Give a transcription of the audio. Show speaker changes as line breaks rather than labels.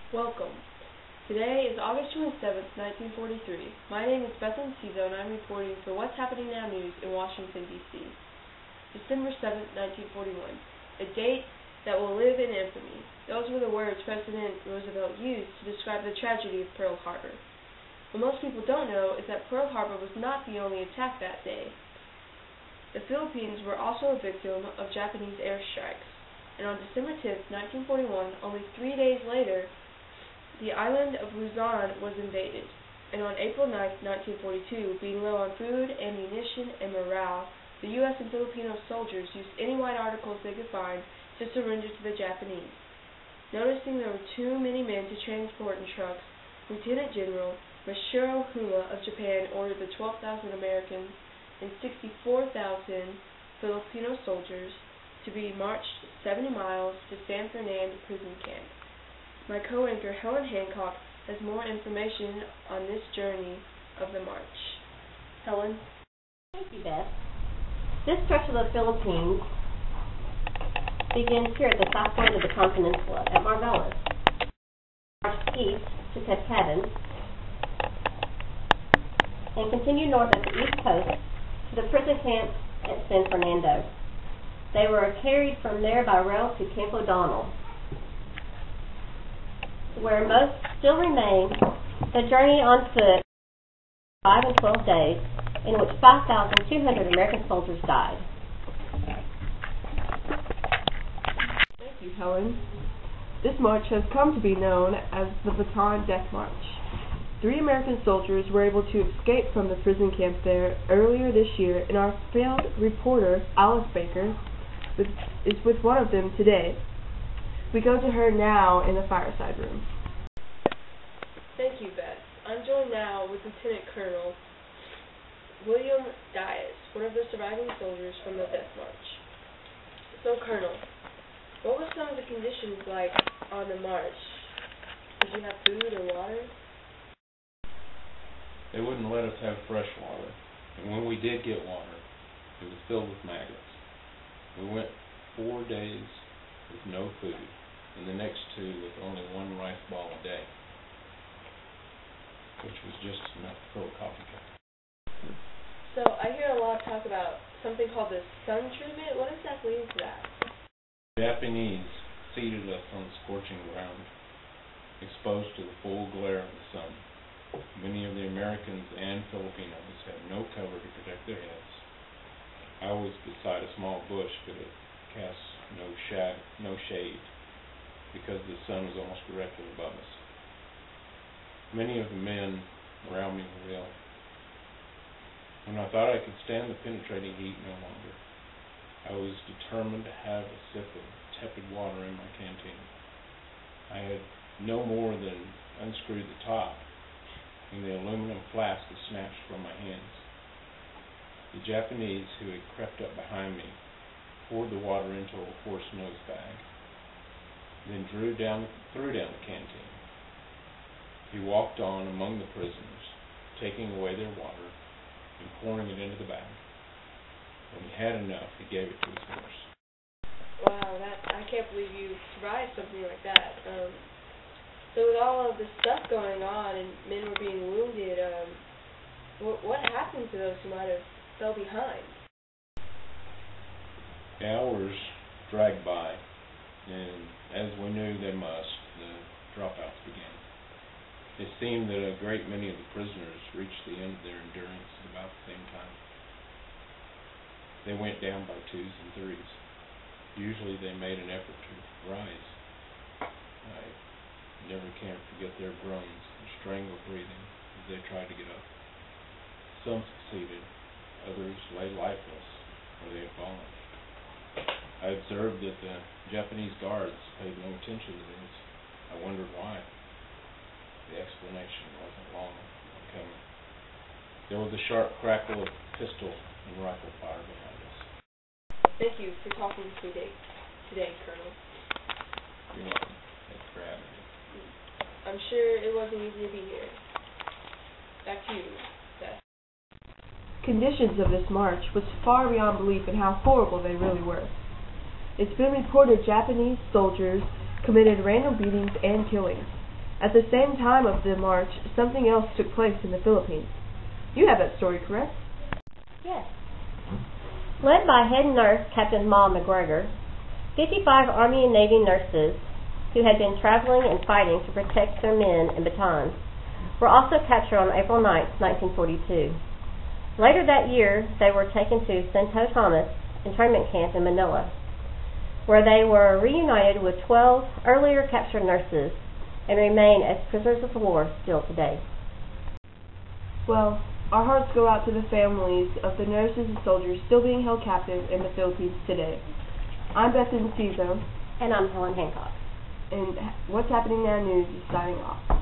Welcome. Today is August 27th, 1943. My name is Bataan, and I'm reporting for What's Happening Now News in Washington, D.C. December 7th, 1941, a date that will live in infamy. Those were the words President Roosevelt used to describe the tragedy of Pearl Harbor. What most people don't know is that Pearl Harbor was not the only attack that day. The Philippines were also a victim of Japanese airstrikes, and on December 10th, 1941, only 3 days later, the island of Luzon was invaded, and on April 9th, 1942, being low on food, ammunition, and morale, the U.S. and Filipino soldiers used any white articles they could find to surrender to the Japanese. Noticing there were too many men to transport in trucks, Lieutenant General Mashiro Huma of Japan ordered the 12,000 Americans and 64,000 Filipino soldiers to be marched 70 miles to San Fernando prison camp. My co-anchor Helen Hancock has more information on this journey of the march. Helen?
Thank you, Beth. This stretch of the Philippines begins here at the south point of the peninsula at Marvelis, marched east to Tepcadan, and continued north at the east coast to the prison camp at San Fernando. They were carried from there by rail to Camp O'Donnell, where most still remain. The journey on foot 5 and 12 days, in which 5,200 American soldiers died.
Thank you, Helen. This march has come to be known as the Bataan Death March. 3 American soldiers were able to escape from the prison camp there earlier this year, and our field reporter, Alice Baker, is with one of them today. We go to her now in the fireside room. Thank you, Beth. I'm joined now with Lieutenant Colonel William Dias, one of the surviving soldiers from the Death March. So, Colonel, what were some of the conditions like on the march? Did you have food or water?
They wouldn't let us have fresh water, and when we did get water, it was filled with maggots. We went 4 days with no food, and the next 2 with only 1 rice ball a day, which was just enough to fill a coffee cup.
So I hear a lot of talk about something called the sun treatment. What exactly is that?
The Japanese seated us on scorching ground, exposed to the full glare of the sun. Many of the Americans and Filipinos had no cover to protect their heads. I was beside a small bush, but it cast no shade, because the sun was almost directly above us. Many of the men around me were ill. When I thought I could stand the penetrating heat no longer, I was determined to have a sip of tepid water in my canteen. I had no more than unscrewed the top, and the aluminum flask was snatched from my hands. The Japanese, who had crept up behind me, poured the water into a horse nose bag, then threw down the canteen. He walked on among the prisoners, taking away their water and pouring it into the bag. When he had enough, he gave it to his horse.
Wow, I can't believe you survived something like that. So with all of this stuff going on and men were being wounded, what happened to those who might have fell behind?
The hours dragged by, and as we knew they must, the dropouts began. It seemed that a great many of the prisoners reached the end of their endurance at about the same time. They went down by 2s and 3s. Usually they made an effort to rise. I never can forget their groans and strangled breathing as they tried to get up. Some succeeded, others lay lifeless where they had fallen. I observed that the Japanese guards paid no attention to this. I wondered why. The explanation wasn't long coming. There was a sharp crackle of pistol and rifle fire behind us.
Thank you for talking to me today, Colonel.
You're welcome. Thanks for having me.
I'm sure it wasn't easy to be here. Back to you, Beth. Conditions of this march was far beyond belief in how horrible they really were. It's been reported Japanese soldiers committed random beatings and killings. At the same time of the march, something else took place in the Philippines. You have that story, correct?
Yes. Led by head nurse Captain Ma McGregor, 55 Army and Navy nurses who had been traveling and fighting to protect their men in Bataan were also captured on April 9, 1942. Later that year, they were taken to Santo Tomas internment camp in Manila, where they were reunited with 12 earlier captured nurses and remain as prisoners of war still today.
Well, our hearts go out to the families of the nurses and soldiers still being held captive in the Philippines today. I'm Beth Cizo.
And I'm Helen Hancock.
And What's Happening Now News is signing off.